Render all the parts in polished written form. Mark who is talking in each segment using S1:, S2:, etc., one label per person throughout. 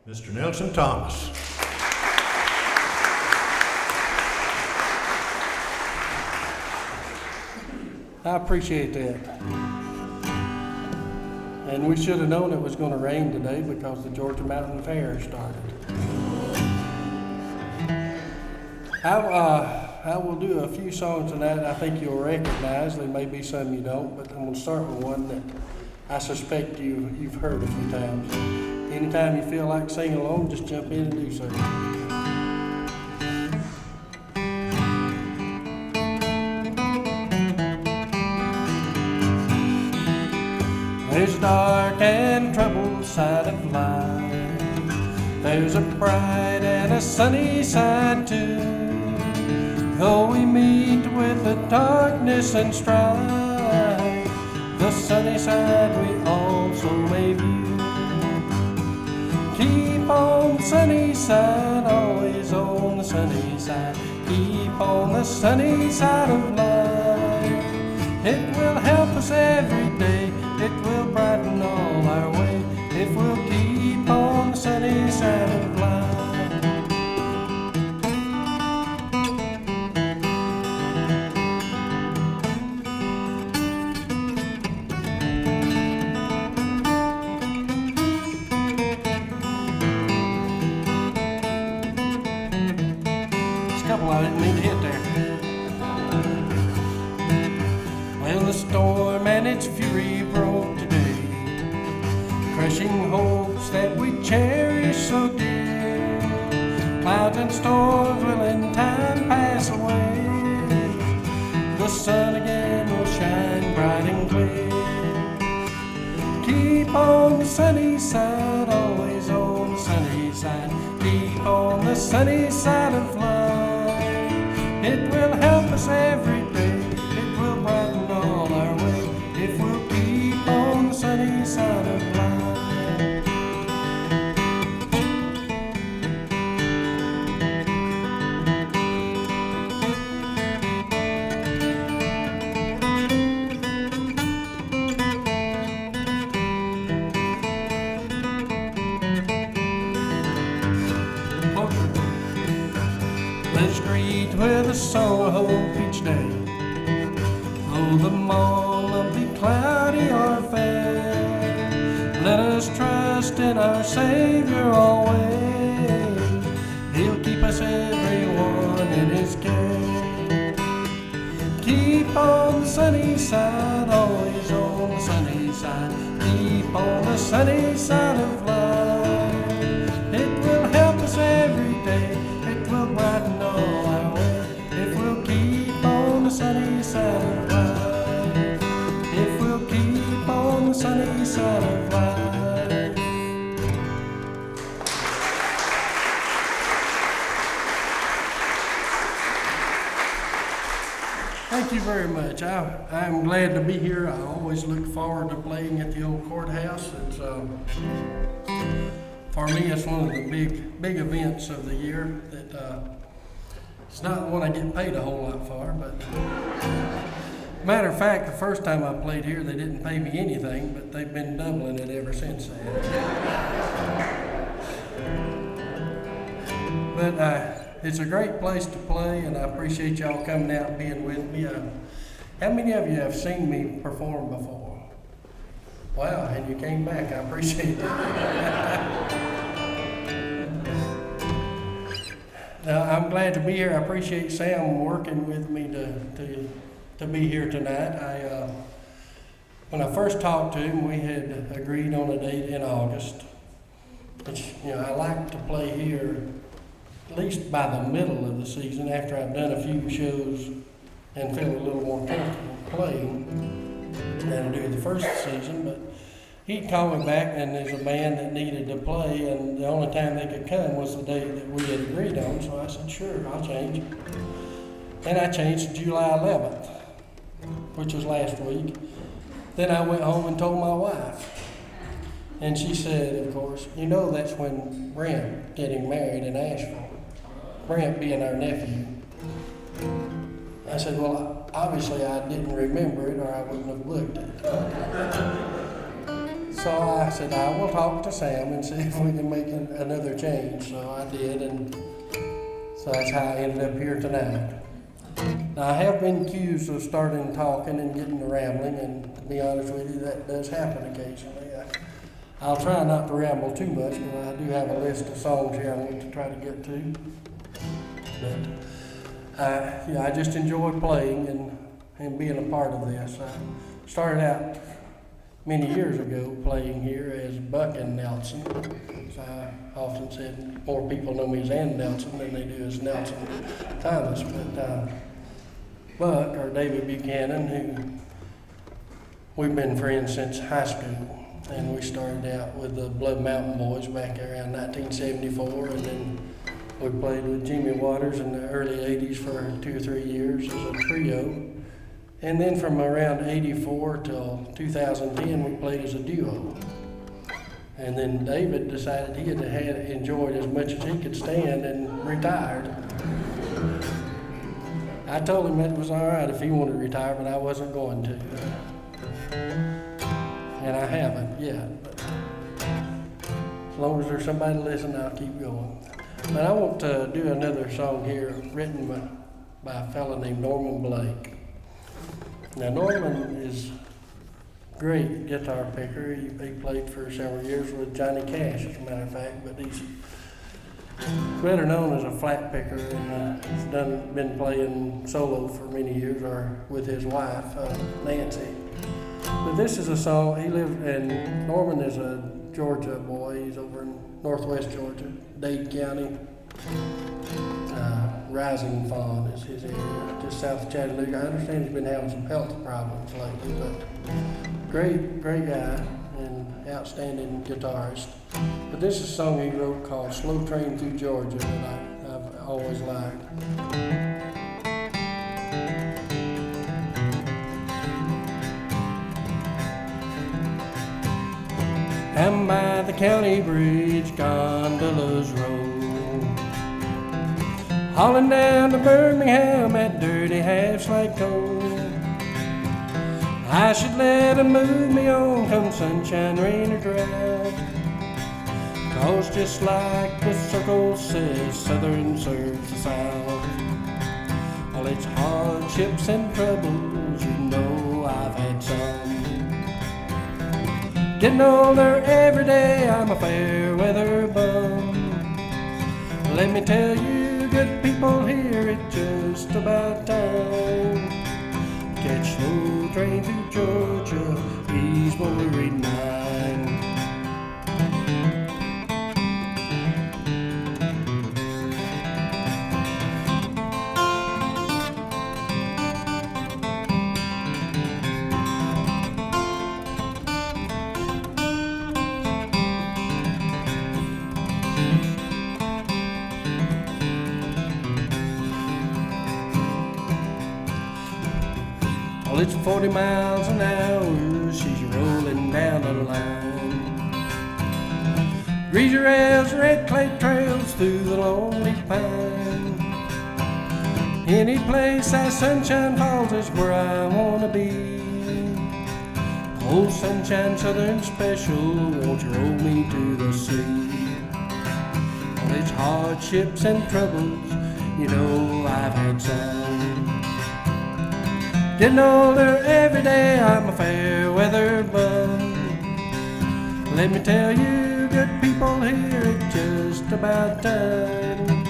S1: Mr. Nelson Thomas.
S2: I appreciate that. And we should have known it was going to rain today because the Georgia Mountain Fair started. I will do a few songs tonight I think you'll recognize. There may be some you don't, but I'm going to start with one that I suspect you've heard a few times. Anytime you feel like singing along, just jump in and do so. There's a dark and troubled side of life. There's a bright and a sunny side too. Though we meet with the darkness and strife, the sunny side we also may view. Keep on the sunny side, always on the sunny side. Keep on the sunny side of life. It will help us every day. It will brighten all our way if we'll keep on the sunny side of life. There's a couple I didn't mean to hit there. Well, the storm and its fury broke today, crushing hopes that we cherish so dear. Clouds and storms will in time pass away. The sun again will shine bright and clear. Keep on the sunny side, always on the sunny side. Keep on the sunny side of life. It will help us every day. It will brighten all our way if we'll keep on the sunny side of life. Let's greet with a song of hope each day. Though the morn be cloudy or fair, let us trust in our Savior always. He'll keep us everyone in His care. Keep on the sunny side, always on the sunny side. Keep on the sunny side of life. It will help us every day. It will brighten all our way if we'll keep on the sunny side of life. If we'll keep on the sunny side of life. Thank you very much. I'm glad to be here. I always look forward to playing at the old courthouse. It's for me, it's one of the big events of the year that it's not one I get paid a whole lot for, but matter of fact, the first time I played here, they didn't pay me anything, but they've been doubling it ever since then. But it's a great place to play, and I appreciate y'all coming out and being with me. How many of you have seen me perform before? Wow, and you came back. I appreciate that. I'm glad to be here. I appreciate Sam working with me to be here tonight. When I first talked to him, we had agreed on a date in August. Which, I like to play here at least by the middle of the season, after I've done a few shows and feel a little more comfortable playing than I do the first season. But he called me back, and there's a band that needed to play, and the only time they could come was the day that we had agreed on. So I said, sure, I'll change. And I changed to July 11th, which was last week. Then I went home and told my wife. And she said, of course, that's when Brent getting married in Asheville. Brent being our nephew. I said, well, obviously I didn't remember it, or I wouldn't have looked at it. So I said, I will talk to Sam and see if we can make another change. So I did, and so that's how I ended up here tonight. Now, I have been accused of starting talking and getting to rambling, and to be honest with you, that does happen occasionally. I'll try not to ramble too much, because I do have a list of songs here I want to try to get to. But yeah, I just enjoy playing and being a part of this. I started out many years ago playing here as Buck and Nelson. So I often said more people know me as Ann Nelson than they do as Nelson Thomas. But Buck, or David Buchanan, who we've been friends since high school, and we started out with the Blood Mountain Boys back around 1974, and then we played with Jimmy Waters in the early 80s for 2 or 3 years as a trio. And then from around 84 till 2010, we played as a duo. And then David decided he had enjoyed as much as he could stand and retired. I told him it was all right if he wanted to retire, but I wasn't going to. And I haven't yet. But as long as there's somebody listening, I'll keep going. But I want to do another song here written by a fellow named Norman Blake. Now, Norman is a great guitar picker. He played for several years with Johnny Cash, as a matter of fact, but he's better known as a flat picker, and he's been playing solo for many years, or with his wife, Nancy. But this is a song, and Norman is a Georgia boy. He's over in northwest Georgia, Dade County. Rising Fawn is his area, just south of Chattanooga. I understand he's been having some health problems lately, but great guy and outstanding guitarist. But this is a song he wrote called Slow Train Through Georgia that I've always liked. Down by the county bridge, gondolas roll, hauling down to Birmingham that dirty half-slide coal. I should let 'em move me on come sunshine, rain, or dry, 'cause just like the circle says, Southern serves the South. All its hardships and troubles, you know I've had some. Getting older every day, I'm a fair weather bum. Let me tell you, good people, here it's just about time. Catch slow train through Georgia, ease worried mind. Well, it's 40 miles an hour, she's rolling down the line. Greasy rails, red clay trails through the lonely pine. Any place that sunshine falls is where I wanna be. Oh, sunshine, southern special, won't you roll me to the sea? All its hardships and troubles, you know I've had some. Getting older every day, I'm a fair weather bum. Let me tell you, good people, here it's just about time.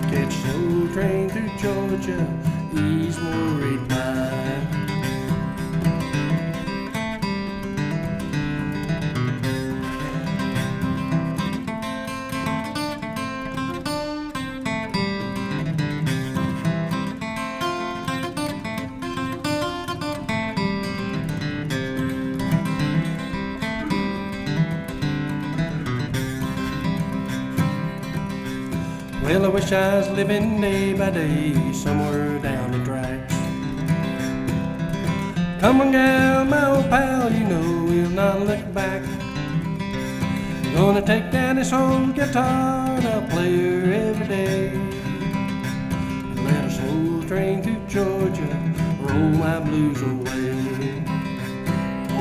S2: Catch slow train through Georgia, ease worried mind. Well, I wish I was living day by day somewhere down the tracks. Come on, gal, my old pal, you know we'll not look back. Gonna take down this old guitar and I'll play her every day. Let a slow train through Georgia roll my blues away.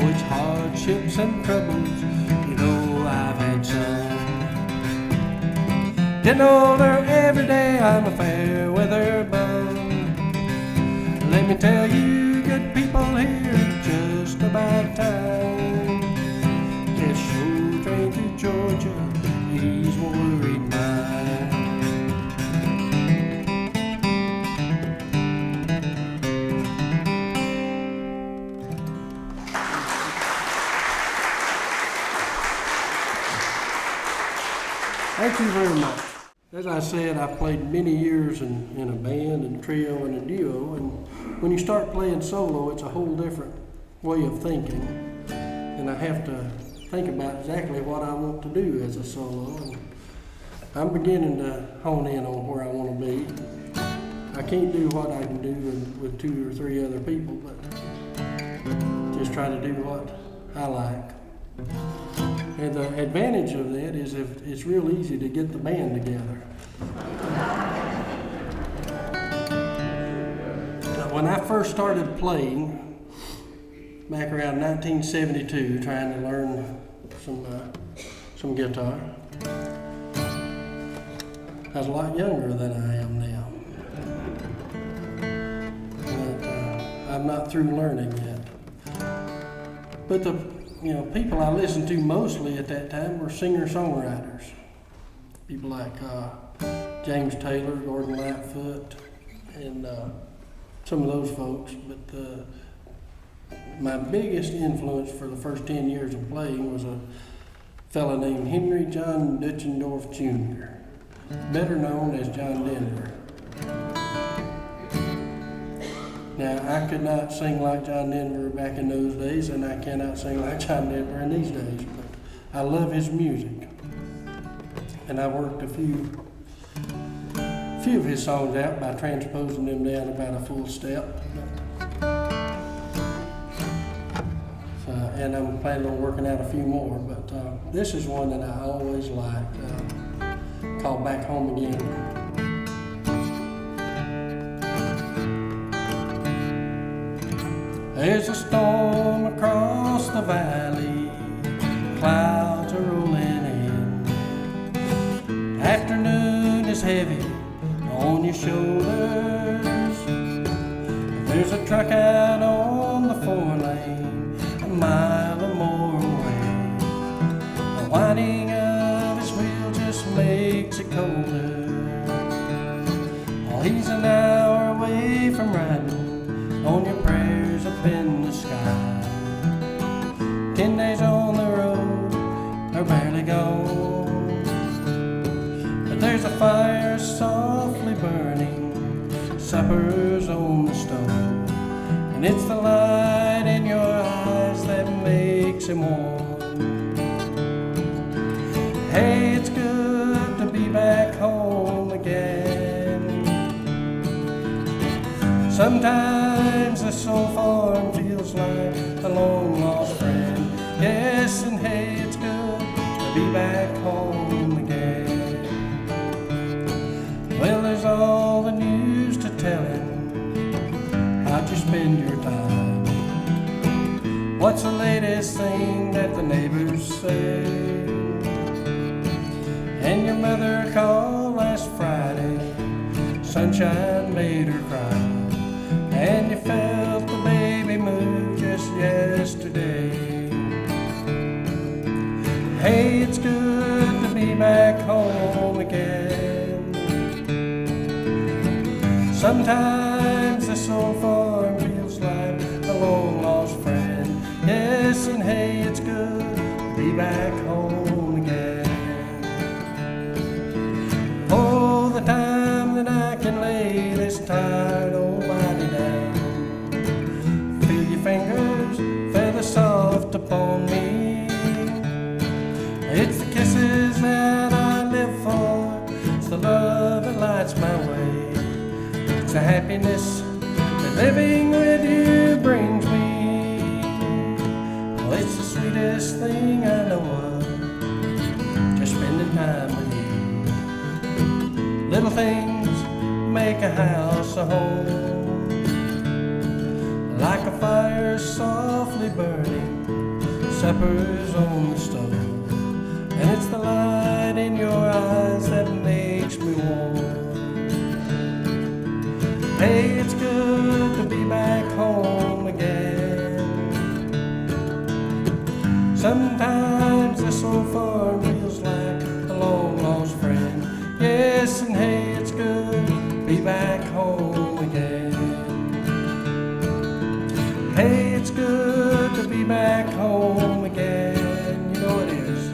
S2: Oh, it's hardships and troubles, you know I've had some. Getting older every day, I'm a fair weather bum. Let me tell you, good people here, it's just about time. This show train to Georgia, he's worried mind. Thank you very much. As I said, I've played many years in a band and trio and a duo, and when you start playing solo, it's a whole different way of thinking, and I have to think about exactly what I want to do as a solo, and I'm beginning to hone in on where I want to be. I can't do what I can do with 2 or 3 other people, but just try to do what I like. And the advantage of that is if it's real easy to get the band together. When I first started playing, back around 1972, trying to learn some guitar, I was a lot younger than I am now. But I'm not through learning yet. But the people I listened to mostly at that time were singer-songwriters. People like James Taylor, Gordon Lightfoot, and some of those folks. But my biggest influence for the first 10 years of playing was a fellow named Henry John Dutchendorf Jr., better known as John Denver. Now, I could not sing like John Denver back in those days, and I cannot sing like John Denver in these days, but I love his music. And I worked a few of his songs out by transposing them down about a full step. And I'm planning on working out a few more, but this is one that I always liked, called Back Home Again. There's a storm across the valley, clouds are rolling in. Afternoon is heavy on your shoulders. There's a truck out on the 4-lane, a mile or more away. The whining of his wheel just makes it colder. Oh, he's an hour away from riding on your prayers up in the sky. 10 days on the road are barely gone, but there's a fire softly burning, supper's on the stove, and it's the light in your eyes that makes him warm. Hey, it's good to be back home again. Sometimes this old farm feels like a long lost friend. Yes, and hey, it's good to be back home again. Well, there's all the news to tell him. How'd you spend your time? What's the latest thing that the neighbors say? And your mother called last Friday, sunshine made her cry. And you felt the baby move just yesterday. Hey, it's good to be back home again. Sometimes this old farm feels like a long lost friend. Yes, and hey, it's good to be back home again. Oh, the time that I can lay this tired old body down, feel your fingers feather soft upon me. It's the kisses that I live for, it's the love that lights my way, it's the happiness that living with you brings me. Oh, it's the sweetest thing I know of, just spending time with you. Little things make a house a home, like a fire softly burning peppers on the stove, and it's the light in your eyes that makes me warm. Hey, it's good to be back home again. Sometimes this old farm feels like a long lost friend. Yes, and hey, it's good to be back home again. Hey, it's good to be back home again. You know it is.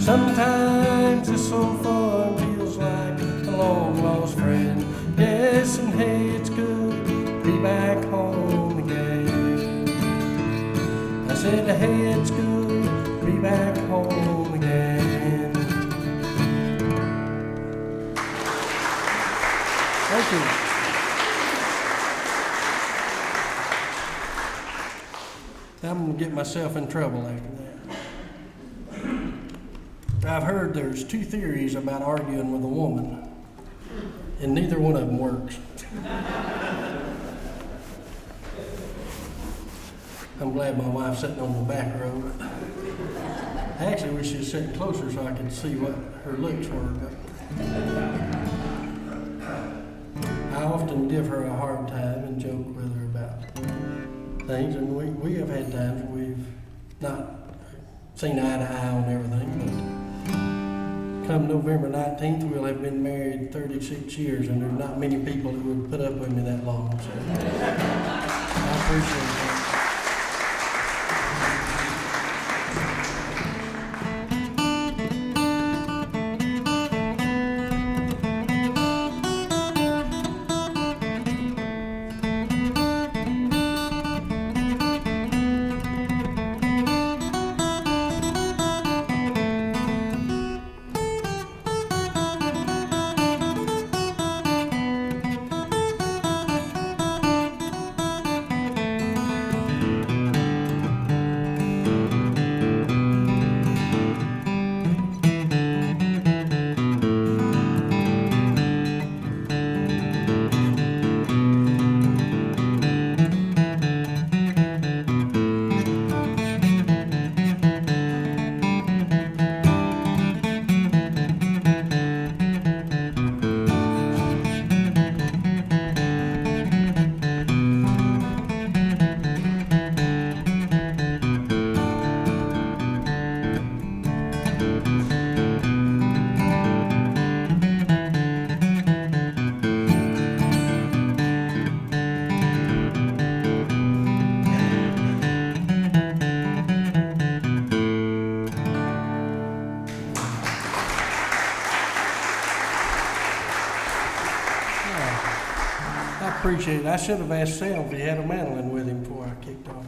S2: Sometimes this old farm feels like a long lost friend. Yes, and hey, it's good to be back home again. I said, hey, it's good to be back home again. Thank you. I'm going to get myself in trouble after that. I've heard there's two theories about arguing with a woman, and neither one of them works. I'm glad my wife's sitting on the back row. I actually wish she was sitting closer so I could see what her looks were. But I often give her a hard time and joke with her about things, and we have had times where we've not seen eye to eye on everything, but come November 19th, we'll have been married 36 years, and there's not many people who would put up with me that long, so I appreciate that. I appreciate it. I should have asked Sam if he had a mandolin with him before I kicked off.